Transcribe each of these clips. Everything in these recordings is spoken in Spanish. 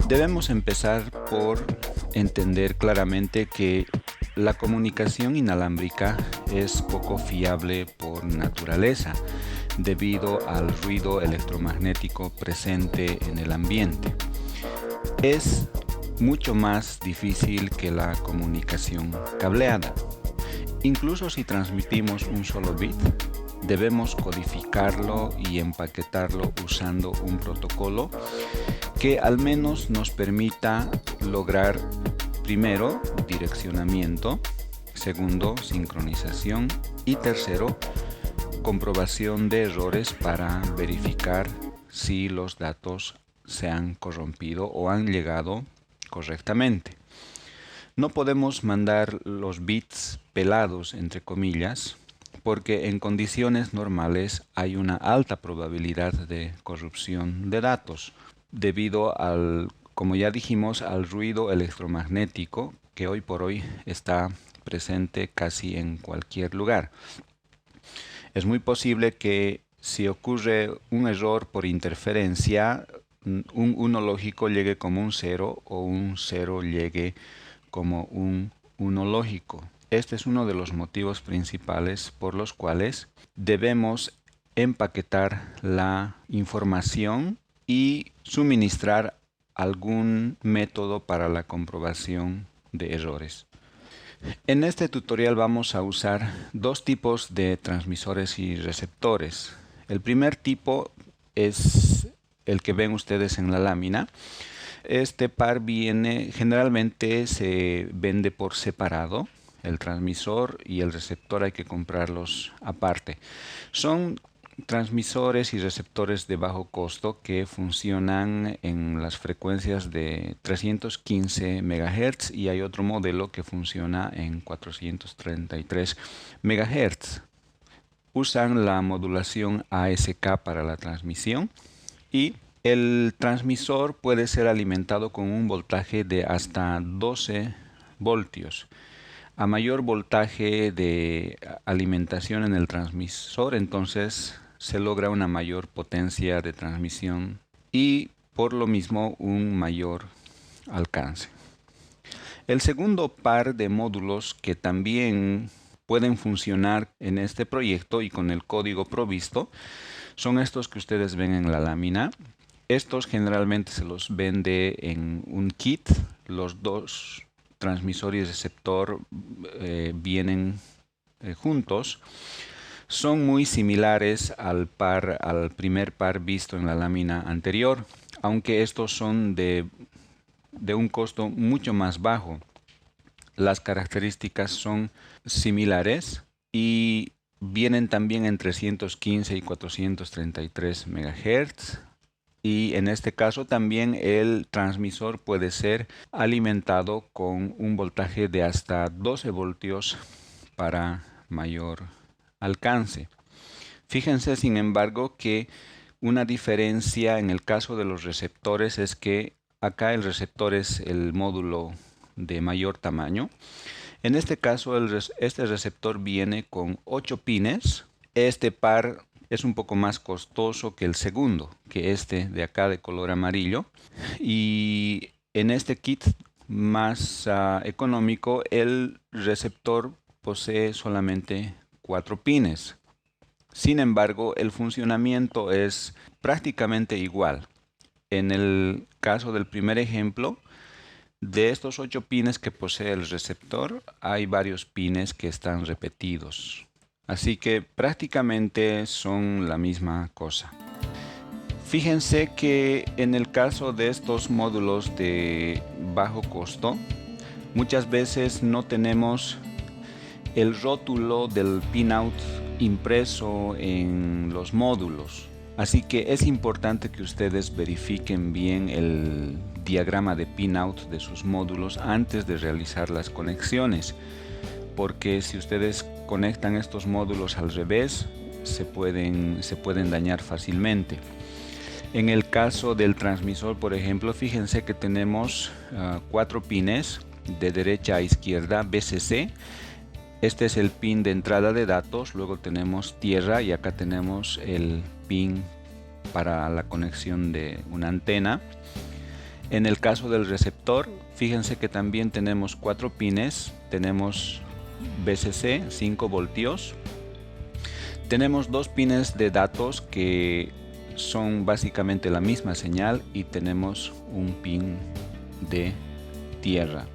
Debemos empezar por entender claramente que la comunicación inalámbrica es poco fiable por naturaleza, debido al ruido electromagnético presente en el ambiente. Es mucho más difícil que la comunicación cableada. Incluso si transmitimos un solo bit, debemos codificarlo y empaquetarlo usando un protocolo que al menos nos permita lograr, primero, direccionamiento, segundo, sincronización y tercero, comprobación de errores para verificar si los datos se han corrompido o han llegado correctamente. No podemos mandar los bits pelados, entre comillas, porque en condiciones normales hay una alta probabilidad de corrupción de datos, debido al, como ya dijimos, al ruido electromagnético que hoy por hoy está presente casi en cualquier lugar. Es muy posible que si ocurre un error por interferencia, un 1 lógico llegue como un 0 o un 0 llegue como un 1 lógico. Este es uno de los motivos principales por los cuales debemos empaquetar la información y suministrar algún método para la comprobación de errores. En este tutorial vamos a usar dos tipos de transmisores y receptores. El primer tipo es el que ven ustedes en la lámina. Este par generalmente se vende por separado. El transmisor y el receptor hay que comprarlos aparte. Son transmisores y receptores de bajo costo que funcionan en las frecuencias de 315 MHz y hay otro modelo que funciona en 433 MHz. Usan la modulación ASK para la transmisión y el transmisor puede ser alimentado con un voltaje de hasta 12 voltios. A mayor voltaje de alimentación en el transmisor, entonces se logra una mayor potencia de transmisión y por lo mismo un mayor alcance. El segundo par de módulos que también pueden funcionar en este proyecto y con el código provisto son estos que ustedes ven en la lámina. Estos generalmente se los vende en un kit. Los dos transmisor y receptor vienen juntos. Son muy similares al primer par visto en la lámina anterior, aunque estos son de un costo mucho más bajo. Las características son similares y vienen también en 315 y 433 MHz. Y en este caso también el transmisor puede ser alimentado con un voltaje de hasta 12 voltios para mayor alcance. Fíjense, sin embargo, que una diferencia en el caso de los receptores es que acá el receptor es el módulo de mayor tamaño. En este caso, este receptor viene con 8 pines. Este par es un poco más costoso que el segundo, que este de acá de color amarillo. Y en este kit más económico, el receptor posee solamente 4 pines. Sin embargo, el funcionamiento es prácticamente igual. En el caso del primer ejemplo, de estos 8 pines que posee el receptor, hay varios pines que están repetidos. Así que prácticamente son la misma cosa. Fíjense que en el caso de estos módulos de bajo costo, muchas veces no tenemos el rótulo del pinout impreso en los módulos. Así que es importante que ustedes verifiquen bien el diagrama de pinout de sus módulos antes de realizar las conexiones, porque si ustedes conectan estos módulos al revés, se pueden dañar fácilmente. En el caso del transmisor, por ejemplo, fíjense que tenemos 4 pines de derecha a izquierda, BCC. Este es el pin de entrada de datos, luego tenemos tierra y acá tenemos el pin para la conexión de una antena. En el caso del receptor, fíjense que también tenemos 4 pines, tenemos VCC 5 voltios, tenemos 2 pines de datos que son básicamente la misma señal y tenemos un pin de tierra.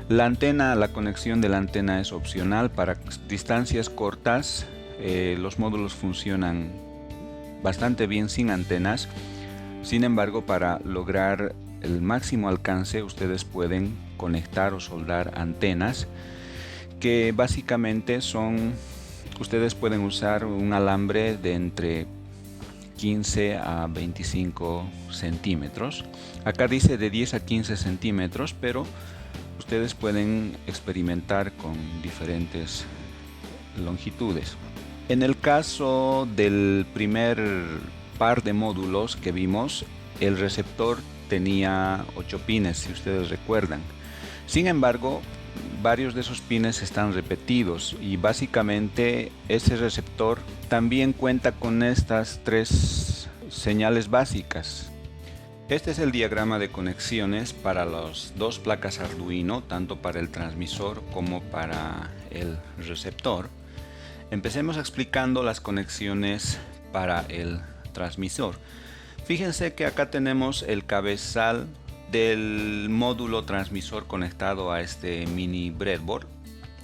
La antena, la conexión de la antena es opcional para distancias cortas. Los módulos funcionan bastante bien sin antenas. Sin embargo, para lograr el máximo alcance, ustedes pueden conectar o soldar antenas que básicamente ustedes pueden usar un alambre de entre 15 a 25 centímetros. Acá dice de 10 a 15 centímetros, pero ustedes pueden experimentar con diferentes longitudes. En el caso del primer par de módulos que vimos, el receptor tenía 8 pines, si ustedes recuerdan. Sin embargo, varios de esos pines están repetidos y básicamente ese receptor también cuenta con estas 3 señales básicas. Este es el diagrama de conexiones para las 2 placas Arduino, tanto para el transmisor como para el receptor. Empecemos explicando las conexiones para el transmisor. Fíjense que acá tenemos el cabezal del módulo transmisor conectado a este mini breadboard,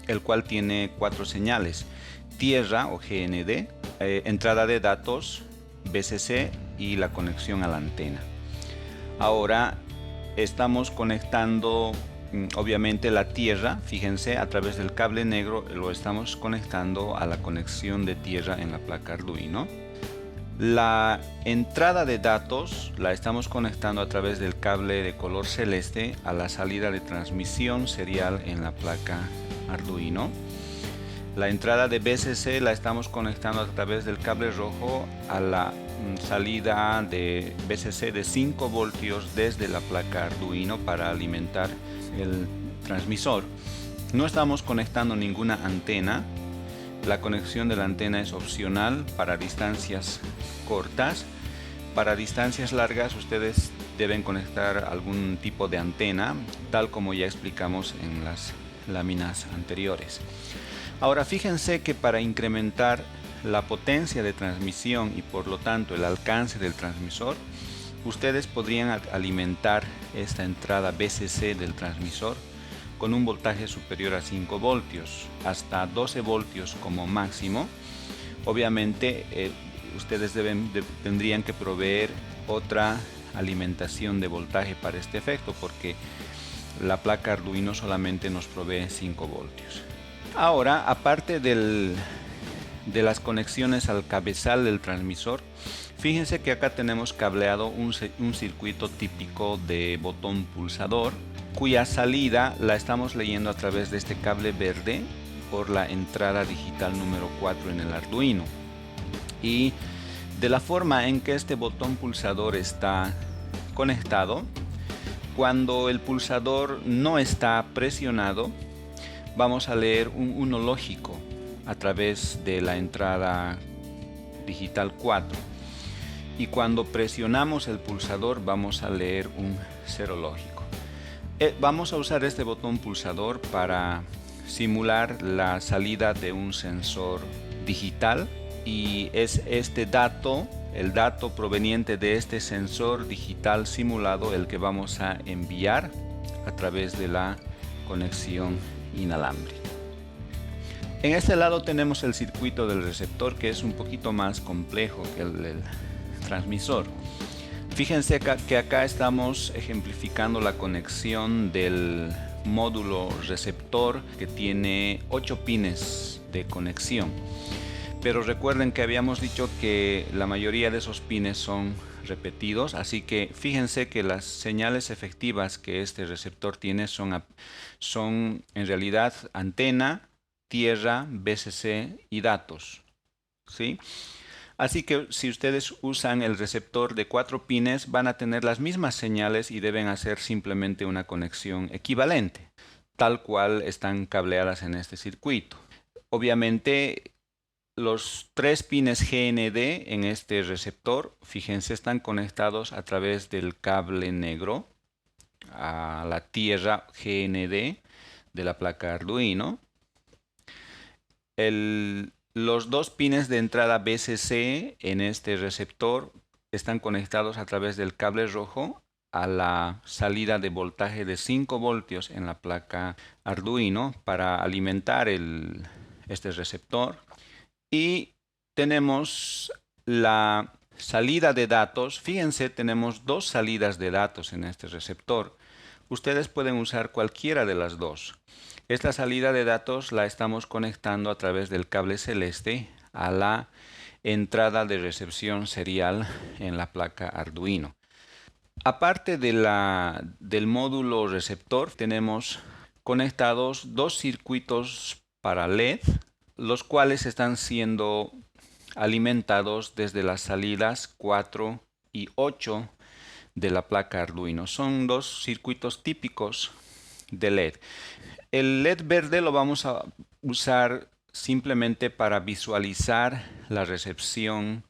el cual tiene 4 señales: tierra o GND, entrada de datos, VCC y la conexión a la antena. Ahora estamos conectando obviamente la tierra, fíjense, a través del cable negro lo estamos conectando a la conexión de tierra en la placa Arduino. La entrada de datos la estamos conectando a través del cable de color celeste a la salida de transmisión serial en la placa Arduino. La entrada de VCC la estamos conectando a través del cable rojo a la salida de VCC de 5 voltios desde la placa Arduino para alimentar el transmisor. No estamos conectando ninguna antena. La conexión de la antena es opcional para distancias cortas. Para distancias largas ustedes deben conectar algún tipo de antena, tal como ya explicamos en las láminas anteriores. Ahora fíjense que para incrementar la potencia de transmisión y por lo tanto el alcance del transmisor, ustedes podrían alimentar esta entrada VCC del transmisor con un voltaje superior a 5 voltios, hasta 12 voltios como máximo. Obviamente ustedes tendrían que proveer otra alimentación de voltaje para este efecto, porque la placa Arduino solamente nos provee 5 voltios. Ahora, aparte de las conexiones al cabezal del transmisor, fíjense que acá tenemos cableado un circuito típico de botón pulsador, cuya salida la estamos leyendo a través de este cable verde por la entrada digital número 4 en el Arduino. Y de la forma en que este botón pulsador está conectado, cuando el pulsador no está presionado, vamos a leer un 1 lógico a través de la entrada digital 4. Y cuando presionamos el pulsador vamos a leer un 0 lógico. Vamos a usar este botón pulsador para simular la salida de un sensor digital, y es este dato, el dato proveniente de este sensor digital simulado, el que vamos a enviar a través de la conexión inalámbrica. En este lado tenemos el circuito del receptor, que es un poquito más complejo que el del transmisor. Fíjense que acá estamos ejemplificando la conexión del módulo receptor, que tiene 8 pines de conexión. Pero recuerden que habíamos dicho que la mayoría de esos pines son repetidos, así que fíjense que las señales efectivas que este receptor tiene son en realidad antena, tierra, VCC y datos, ¿sí? Así que si ustedes usan el receptor de 4 pines, van a tener las mismas señales y deben hacer simplemente una conexión equivalente, tal cual están cableadas en este circuito. Obviamente Los tres pines GND en este receptor, fíjense, están conectados a través del cable negro a la tierra GND de la placa Arduino. Los dos pines de entrada BCC en este receptor están conectados a través del cable rojo a la salida de voltaje de 5 voltios en la placa Arduino para alimentar este receptor. Y tenemos la salida de datos. Fíjense, tenemos dos salidas de datos en este receptor. Ustedes pueden usar cualquiera de las dos. Esta salida de datos la estamos conectando a través del cable celeste a la entrada de recepción serial en la placa Arduino. Aparte del módulo receptor, tenemos conectados dos circuitos para LED, los cuales están siendo alimentados desde las salidas 4 y 8 de la placa Arduino. Son dos circuitos típicos de LED. El LED verde lo vamos a usar simplemente para visualizar la recepción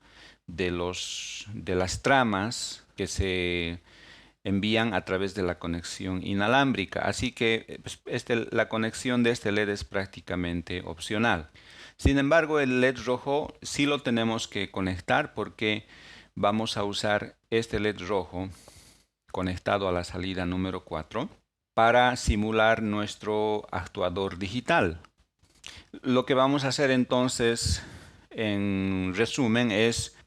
de las tramas que se envían a través de la conexión inalámbrica. Así que la conexión de este LED es prácticamente opcional. Sin embargo, el LED rojo sí lo tenemos que conectar porque vamos a usar este LED rojo conectado a la salida número 4 para simular nuestro actuador digital. Lo que vamos a hacer entonces, en resumen, es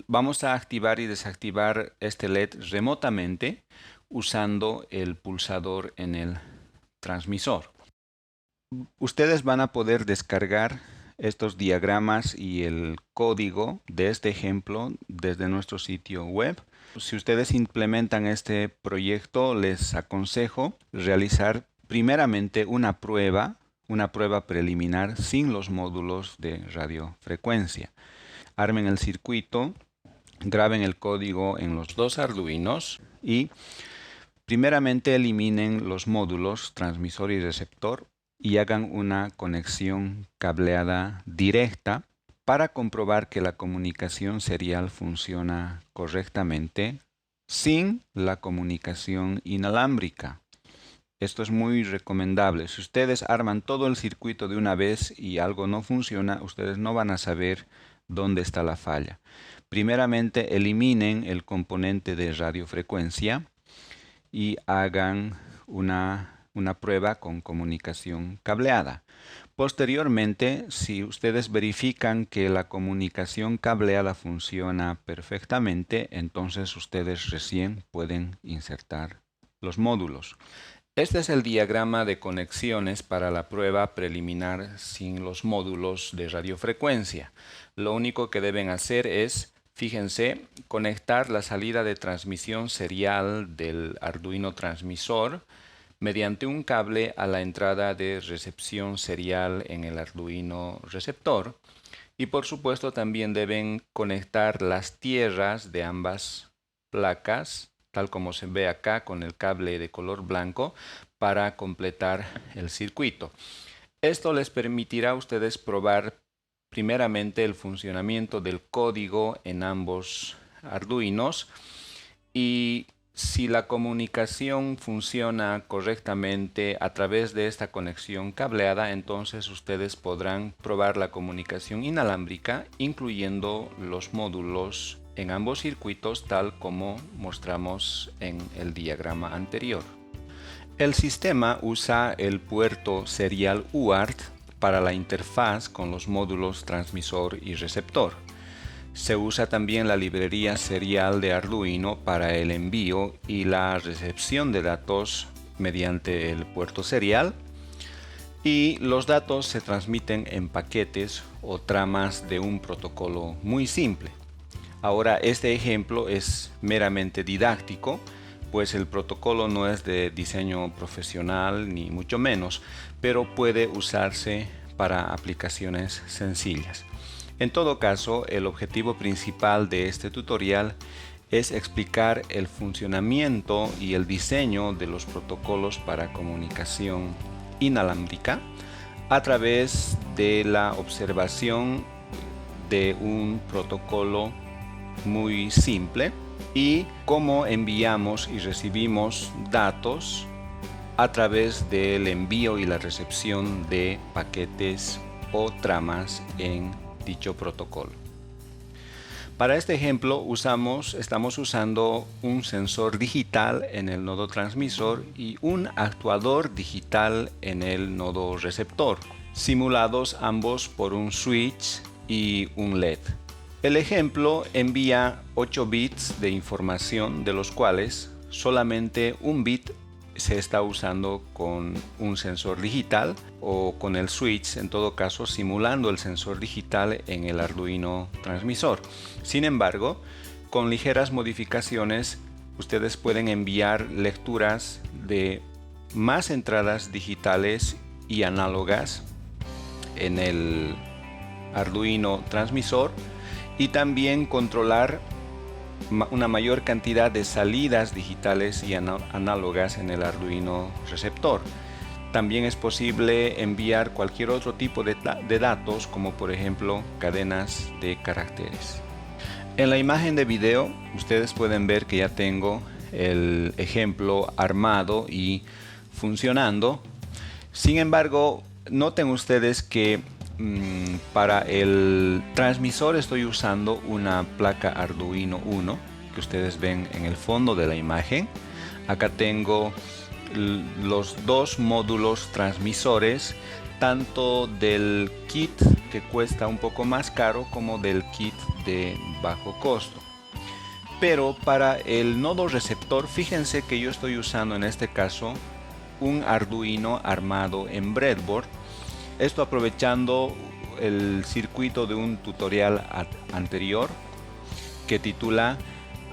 vamos a activar y desactivar este LED remotamente usando el pulsador en el transmisor. Ustedes van a poder descargar estos diagramas y el código de este ejemplo desde nuestro sitio web. Si ustedes implementan este proyecto, les aconsejo realizar primeramente una prueba preliminar sin los módulos de radiofrecuencia. Armen el circuito, graben el código en los dos Arduinos y primeramente eliminen los módulos transmisor y receptor y hagan una conexión cableada directa para comprobar que la comunicación serial funciona correctamente sin la comunicación inalámbrica. Esto es muy recomendable. Si ustedes arman todo el circuito de una vez y algo no funciona, ustedes no van a saber dónde está la falla. Primeramente, eliminen el componente de radiofrecuencia y hagan una prueba con comunicación cableada. Posteriormente, si ustedes verifican que la comunicación cableada funciona perfectamente, entonces ustedes recién pueden insertar los módulos. Este es el diagrama de conexiones para la prueba preliminar sin los módulos de radiofrecuencia. Lo único que deben hacer es, fíjense, conectar la salida de transmisión serial del Arduino transmisor mediante un cable a la entrada de recepción serial en el Arduino receptor. Y por supuesto también deben conectar las tierras de ambas placas, tal como se ve acá con el cable de color blanco, para completar el circuito. Esto les permitirá a ustedes probar primeramente el funcionamiento del código en ambos Arduinos y si la comunicación funciona correctamente a través de esta conexión cableada, entonces ustedes podrán probar la comunicación inalámbrica, incluyendo los módulos en ambos circuitos, tal como mostramos en el diagrama anterior. El sistema usa el puerto serial UART para la interfaz con los módulos transmisor y receptor. Se usa también la librería serial de Arduino para el envío y la recepción de datos mediante el puerto serial. Y los datos se transmiten en paquetes o tramas de un protocolo muy simple. Ahora, este ejemplo es meramente didáctico, pues el protocolo no es de diseño profesional ni mucho menos, pero puede usarse para aplicaciones sencillas. En todo caso, el objetivo principal de este tutorial es explicar el funcionamiento y el diseño de los protocolos para comunicación inalámbrica a través de la observación de un protocolo muy simple y cómo enviamos y recibimos datos a través del envío y la recepción de paquetes o tramas en dicho protocolo. Para este ejemplo estamos usando un sensor digital en el nodo transmisor y un actuador digital en el nodo receptor, simulados ambos por un switch y un LED. El ejemplo envía 8 bits de información, de los cuales solamente un bit se está usando con un sensor digital o con el switch, en todo caso simulando el sensor digital en el Arduino transmisor. Sin embargo, con ligeras modificaciones ustedes pueden enviar lecturas de más entradas digitales y análogas en el Arduino transmisor y también controlar una mayor cantidad de salidas digitales y análogas en el Arduino receptor. También es posible enviar cualquier otro tipo de datos, como por ejemplo cadenas de caracteres. En la imagen de video ustedes pueden ver que ya tengo el ejemplo armado y funcionando. Sin embargo, noten ustedes que para el transmisor estoy usando una placa Arduino Uno que ustedes ven en el fondo de la imagen. Acá tengo los dos módulos transmisores, tanto del kit que cuesta un poco más caro como del kit de bajo costo. Pero para el nodo receptor, fíjense que yo estoy usando en este caso un Arduino armado en breadboard. Esto aprovechando el circuito de un tutorial anterior que titula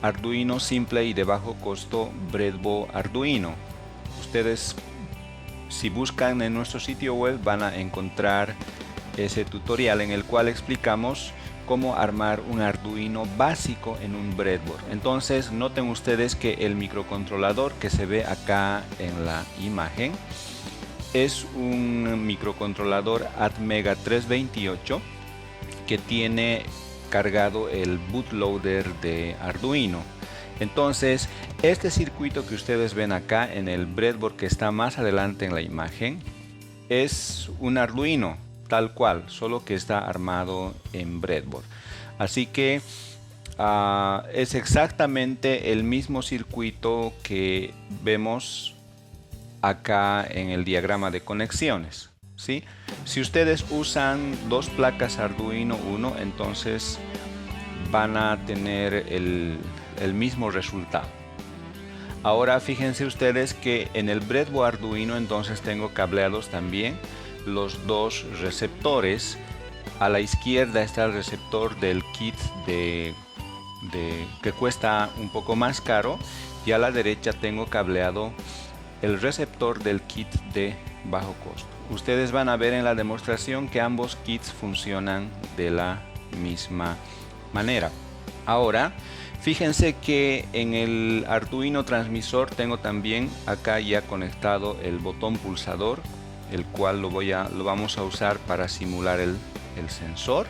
Arduino simple y de bajo costo breadboard Arduino. Ustedes, si buscan en nuestro sitio web, van a encontrar ese tutorial en el cual explicamos cómo armar un Arduino básico en un breadboard. Entonces noten ustedes que el microcontrolador que se ve acá en la imagen es un microcontrolador Atmega 328 que tiene cargado el bootloader de Arduino. Entonces, este circuito que ustedes ven acá en el breadboard que está más adelante en la imagen es un Arduino tal cual, solo que está armado en breadboard. Así que es exactamente el mismo circuito que vemos acá en el diagrama de conexiones, ¿sí? Si ustedes usan dos placas Arduino Uno, entonces van a tener el mismo resultado. Ahora fíjense ustedes que en el breadboard Arduino entonces tengo cableados también los dos receptores. A la izquierda está el receptor del kit que cuesta un poco más caro, y a la derecha tengo cableado el receptor del kit de bajo costo. Ustedes van a ver en la demostración que ambos kits funcionan de la misma manera. Ahora fíjense que en el Arduino transmisor tengo también acá ya conectado el botón pulsador, el cual lo vamos a usar para simular el sensor.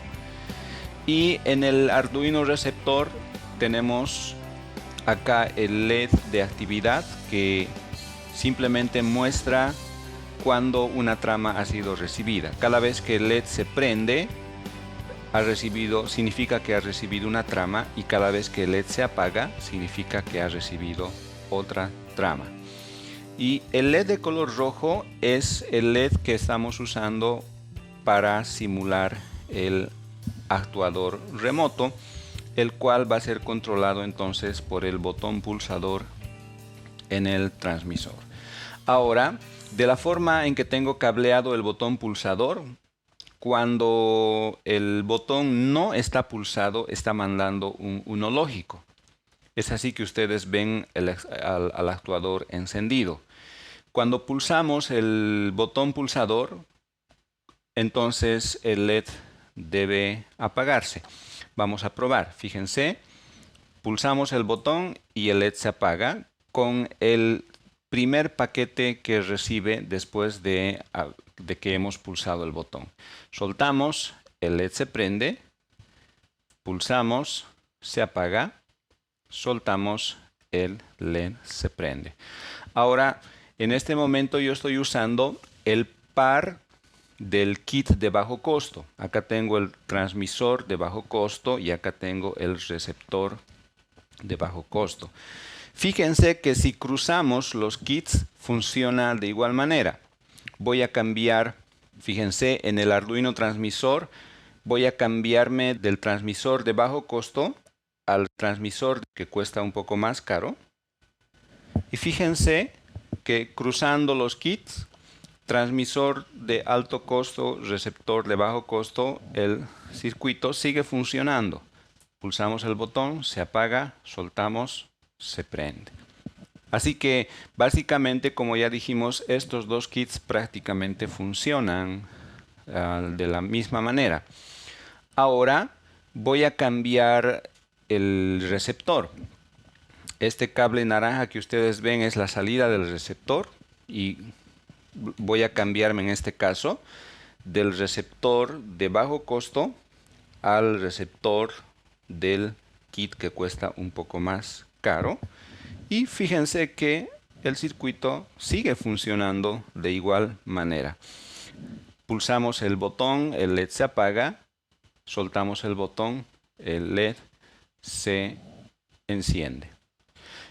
Y en el Arduino receptor tenemos acá el LED de actividad que simplemente muestra cuando una trama ha sido recibida. Cada vez que el LED se prende, significa que ha recibido una trama, y cada vez que el LED se apaga, significa que ha recibido otra trama. Y el LED de color rojo es el LED que estamos usando para simular el actuador remoto, el cual va a ser controlado entonces por el botón pulsador en el transmisor. Ahora, de la forma en que tengo cableado el botón pulsador, cuando el botón no está pulsado, está mandando un 1 lógico. Es así que ustedes ven al actuador encendido. Cuando pulsamos el botón pulsador, entonces el LED debe apagarse. Vamos a probar. Fíjense, pulsamos el botón y el LED se apaga con el primer paquete que recibe después de de que hemos pulsado el botón. Soltamos, el LED se prende, pulsamos, se apaga, soltamos, el LED se prende. Ahora, en este momento yo estoy usando el par del kit de bajo costo. Acá tengo el transmisor de bajo costo y acá tengo el receptor de bajo costo. Fíjense que si cruzamos los kits funciona de igual manera. Voy a cambiar, fíjense, en el Arduino transmisor voy a cambiarme del transmisor de bajo costo al transmisor que cuesta un poco más caro. Y fíjense que cruzando los kits, transmisor de alto costo, receptor de bajo costo, el circuito sigue funcionando. Pulsamos el botón, se apaga, soltamos, se prende. Así que básicamente, como ya dijimos, estos dos kits prácticamente funcionan de la misma manera. Ahora voy a cambiar el receptor. Este cable naranja que ustedes ven es la salida del receptor y voy a cambiarme en este caso del receptor de bajo costo al receptor del kit que cuesta un poco más caro. Y fíjense que el circuito sigue funcionando de igual manera. Pulsamos el botón, el LED se apaga, soltamos el botón, el LED se enciende.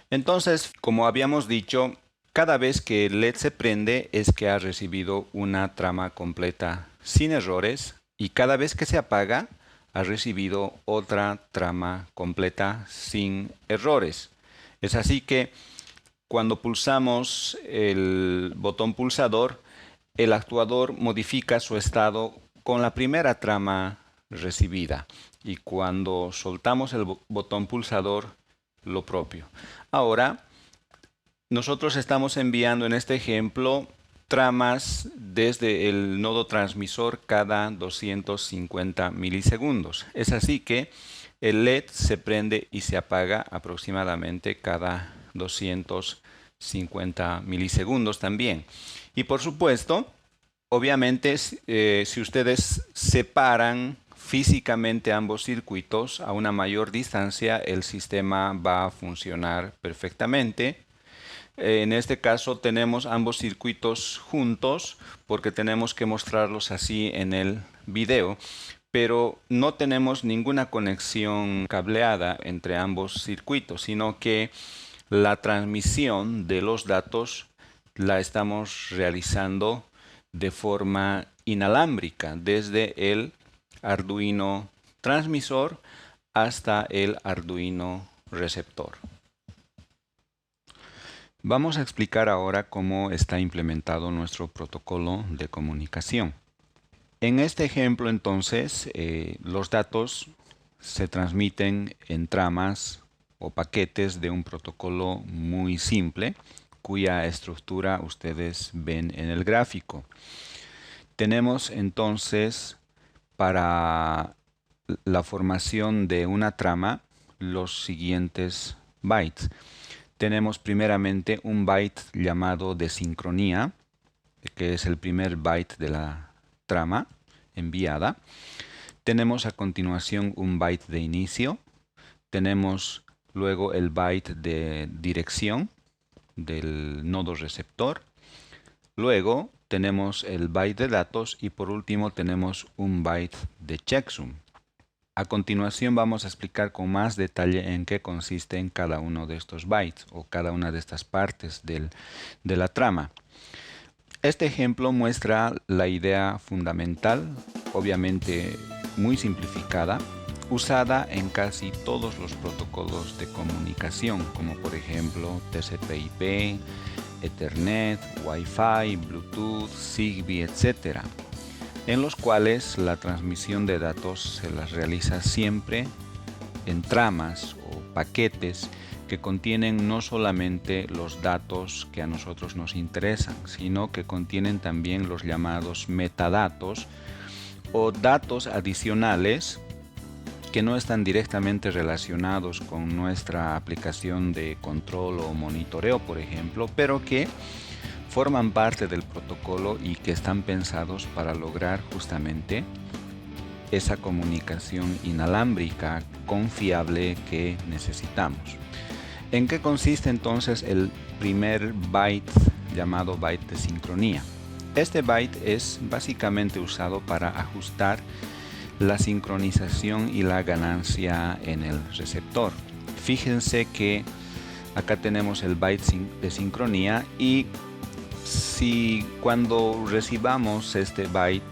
Entonces, como habíamos dicho, cada vez que el LED se prende es que ha recibido una trama completa sin errores y cada vez que se apaga ha recibido otra trama completa sin errores. Es así que cuando pulsamos el botón pulsador, el actuador modifica su estado con la primera trama recibida y cuando soltamos el botón pulsador, lo propio. Ahora, nosotros estamos enviando en este ejemplo tramas desde el nodo transmisor cada 250 milisegundos. Es así que el LED se prende y se apaga aproximadamente cada 250 milisegundos también. Y por supuesto, obviamente, si ustedes separan físicamente ambos circuitos a una mayor distancia, el sistema va a funcionar perfectamente. En este caso tenemos ambos circuitos juntos porque tenemos que mostrarlos así en el video, pero no tenemos ninguna conexión cableada entre ambos circuitos, sino que la transmisión de los datos la estamos realizando de forma inalámbrica desde el Arduino transmisor hasta el Arduino receptor. Vamos a explicar ahora cómo está implementado nuestro protocolo de comunicación. En este ejemplo, entonces, los datos se transmiten en tramas o paquetes de un protocolo muy simple, cuya estructura ustedes ven en el gráfico. Tenemos entonces para la formación de una trama los siguientes bytes. Tenemos primeramente un byte llamado de sincronía, que es el primer byte de la trama enviada. Tenemos a continuación un byte de inicio. Tenemos luego el byte de dirección del nodo receptor. Luego tenemos el byte de datos y por último tenemos un byte de checksum. A continuación vamos a explicar con más detalle en qué consisten cada uno de estos bytes o cada una de estas partes de la trama. Este ejemplo muestra la idea fundamental, obviamente muy simplificada, usada en casi todos los protocolos de comunicación, como por ejemplo TCP/IP, Ethernet, Wi-Fi, Bluetooth, Zigbee, etc., en los cuales la transmisión de datos se las realiza siempre en tramas o paquetes que contienen no solamente los datos que a nosotros nos interesan, sino que contienen también los llamados metadatos o datos adicionales que no están directamente relacionados con nuestra aplicación de control o monitoreo, por ejemplo, pero que forman parte del protocolo y que están pensados para lograr justamente esa comunicación inalámbrica confiable que necesitamos. ¿En qué consiste entonces el primer byte llamado byte de sincronía? Este byte es básicamente usado para ajustar la sincronización y la ganancia en el receptor. Fíjense que acá tenemos el byte de sincronía y si cuando recibamos este byte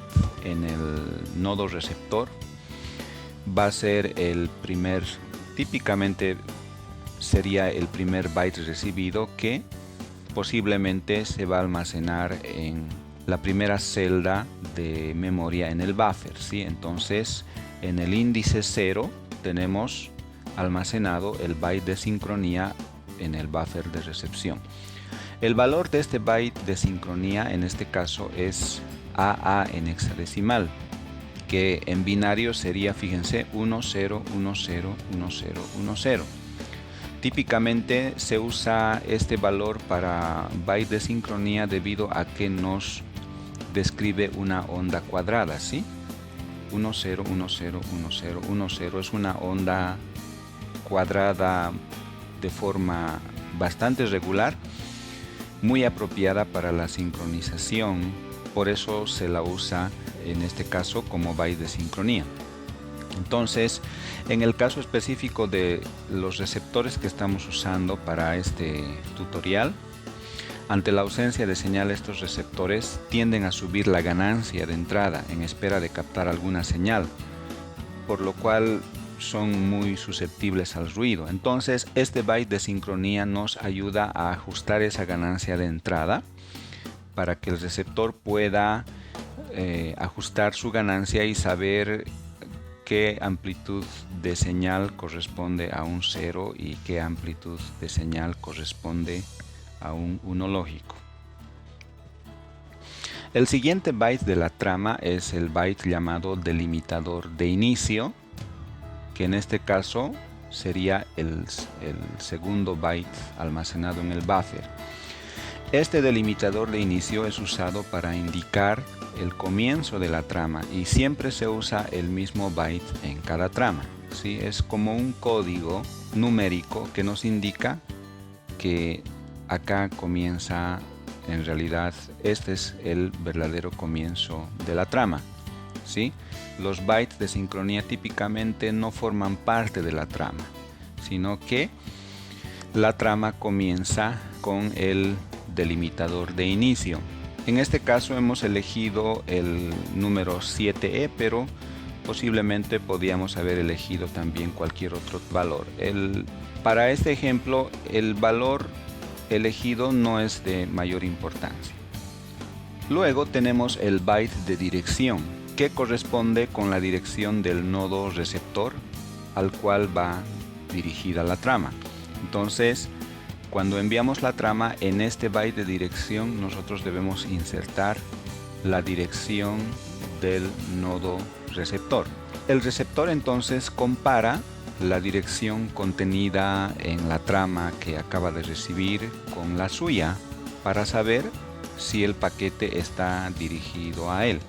en el nodo receptor va a ser típicamente sería el primer byte recibido que posiblemente se va a almacenar en la primera celda de memoria en el buffer, ¿sí? Entonces en el índice 0 tenemos almacenado el byte de sincronía en el buffer de recepción. El valor de este byte de sincronía en este caso es AA en hexadecimal, que en binario sería, fíjense, 10 10 10 10. Típicamente se usa este valor para byte de sincronía debido a que nos describe una onda cuadrada, ¿sí? 10 10 10 10 es una onda cuadrada de forma bastante regular, muy apropiada para la sincronización, por eso se la usa en este caso como byte de sincronía. Entonces, en el caso específico de los receptores que estamos usando para este tutorial, ante la ausencia de señal, estos receptores tienden a subir la ganancia de entrada en espera de captar alguna señal, por lo cual son muy susceptibles al ruido. Entonces, este byte de sincronía nos ayuda a ajustar esa ganancia de entrada para que el receptor pueda ajustar su ganancia y saber qué amplitud de señal corresponde a un 0 y qué amplitud de señal corresponde a un 1 lógico. El siguiente byte de la trama es el byte llamado delimitador de inicio, que en este caso sería el segundo byte almacenado en el buffer. Este delimitador de inicio es usado para indicar el comienzo de la trama y siempre se usa el mismo byte en cada trama, ¿sí? Es como un código numérico que nos indica que acá comienza, en realidad este es el verdadero comienzo de la trama, ¿sí? Los bytes de sincronía típicamente no forman parte de la trama, sino que la trama comienza con el delimitador de inicio. En este caso hemos elegido el número 7e, pero posiblemente podíamos haber elegido también cualquier otro valor. Para este ejemplo, el valor elegido no es de mayor importancia. Luego tenemos el byte de dirección, que corresponde con la dirección del nodo receptor al cual va dirigida la trama. Entonces, cuando enviamos la trama, en este byte de dirección nosotros debemos insertar la dirección del nodo receptor. El receptor entonces compara la dirección contenida en la trama que acaba de recibir con la suya para saber si el paquete está dirigido a él.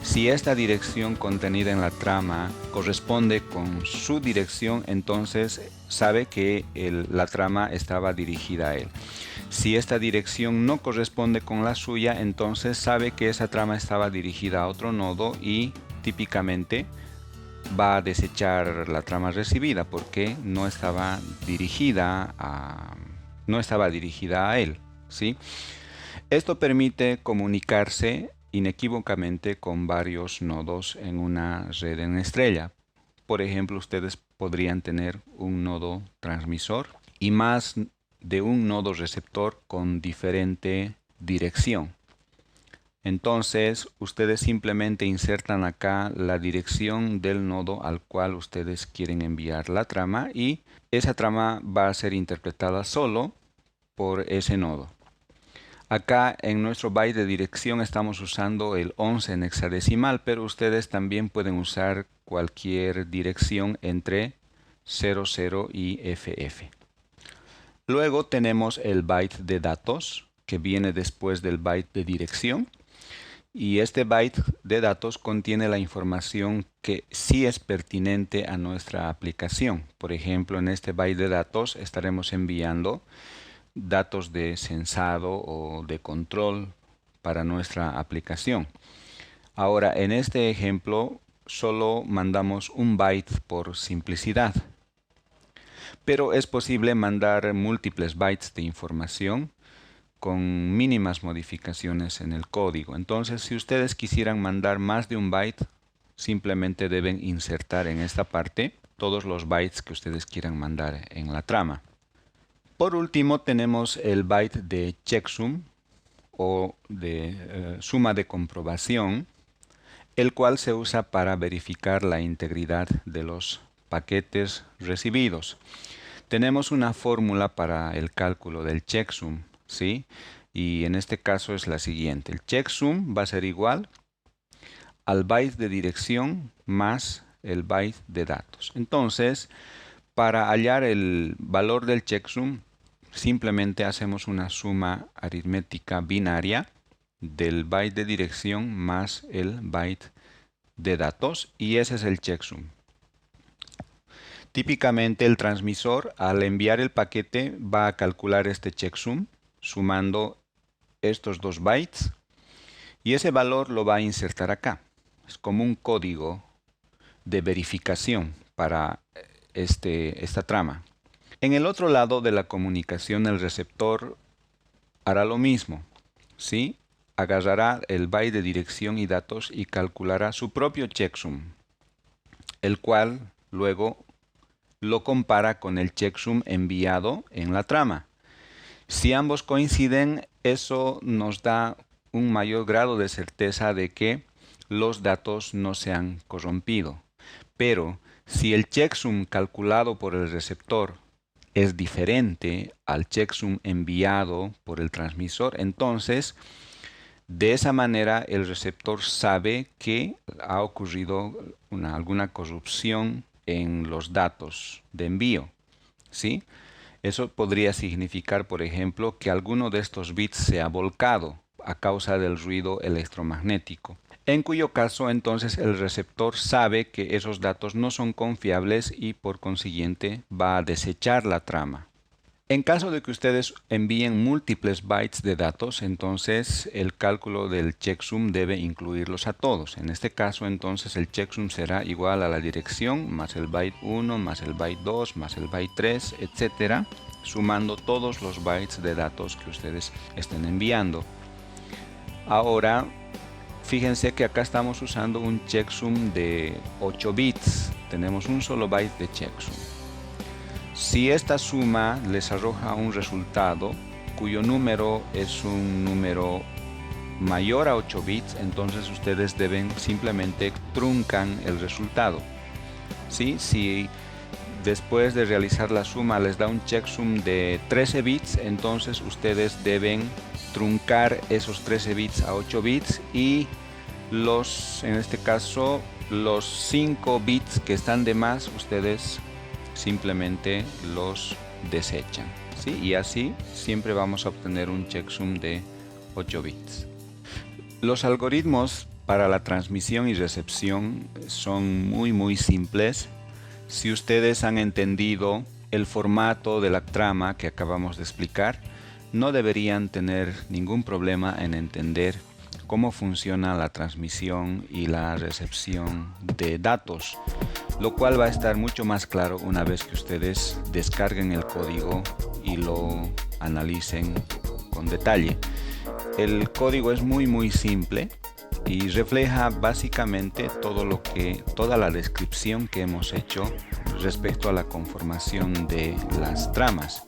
Si esta dirección contenida en la trama corresponde con su dirección, entonces sabe que la trama estaba dirigida a él. Si esta dirección no corresponde con la suya, entonces sabe que esa trama estaba dirigida a otro nodo y típicamente va a desechar la trama recibida porque no estaba dirigida a él, ¿sí? Esto permite comunicarse inequívocamente con varios nodos en una red en estrella. Por ejemplo, ustedes podrían tener un nodo transmisor y más de un nodo receptor con diferente dirección. Entonces, ustedes simplemente insertan acá la dirección del nodo al cual ustedes quieren enviar la trama y esa trama va a ser interpretada solo por ese nodo. Acá en nuestro byte de dirección estamos usando el 11 en hexadecimal, pero ustedes también pueden usar cualquier dirección entre 00 y FF. Luego tenemos el byte de datos, que viene después del byte de dirección. Y este byte de datos contiene la información que sí es pertinente a nuestra aplicación. Por ejemplo, en este byte de datos estaremos enviando datos de censado o de control para nuestra aplicación. Ahora, en este ejemplo, solo mandamos un byte por simplicidad. Pero es posible mandar múltiples bytes de información con mínimas modificaciones en el código. Entonces, si ustedes quisieran mandar más de un byte, simplemente deben insertar en esta parte todos los bytes que ustedes quieran mandar en la trama. Por último, tenemos el byte de checksum o de suma de comprobación, el cual se usa para verificar la integridad de los paquetes recibidos. Tenemos una fórmula para el cálculo del checksum, ¿sí? Y en este caso es la siguiente. El checksum va a ser igual al byte de dirección más el byte de datos. Entonces, para hallar el valor del checksum, simplemente hacemos una suma aritmética binaria del byte de dirección más el byte de datos, y ese es el checksum. Típicamente el transmisor, al enviar el paquete, va a calcular este checksum sumando estos dos bytes, y ese valor lo va a insertar acá. Es como un código de verificación para esta trama. En el otro lado de la comunicación, el receptor hará lo mismo, ¿sí? Agarrará el byte de dirección y datos y calculará su propio checksum, el cual luego lo compara con el checksum enviado en la trama. Si ambos coinciden, eso nos da un mayor grado de certeza de que los datos no se han corrompido. Pero si el checksum calculado por el receptor es diferente al checksum enviado por el transmisor, entonces de esa manera el receptor sabe que ha ocurrido alguna corrupción en los datos de envío, ¿sí? Eso podría significar, por ejemplo, que alguno de estos bits se ha volcado a causa del ruido electromagnético, en cuyo caso entonces el receptor sabe que esos datos no son confiables y por consiguiente va a desechar la trama. En caso de que ustedes envíen múltiples bytes de datos, entonces el cálculo del checksum debe incluirlos a todos. En este caso, entonces el checksum será igual a la dirección más el byte 1, más el byte 2, más el byte 3, etc., sumando todos los bytes de datos que ustedes estén enviando. Ahora, fíjense que acá estamos usando un checksum de 8 bits. Tenemos un solo byte de checksum. Si esta suma les arroja un resultado cuyo número es un número mayor a 8 bits, entonces ustedes deben simplemente truncan el resultado. ¿Sí? Si después de realizar la suma les da un checksum de 13 bits, entonces ustedes deben truncar esos 13 bits a 8 bits y en este caso, los 5 bits que están de más, ustedes simplemente los desechan, ¿sí? Y así siempre vamos a obtener un checksum de 8 bits. Los algoritmos para la transmisión y recepción son muy simples. Si ustedes han entendido el formato de la trama que acabamos de explicar, no deberían tener ningún problema en entender cómo funciona la transmisión y la recepción de datos, lo cual va a estar mucho más claro una vez que ustedes descarguen el código y lo analicen con detalle. El código es muy simple y refleja básicamente toda la descripción que hemos hecho respecto a la conformación de las tramas.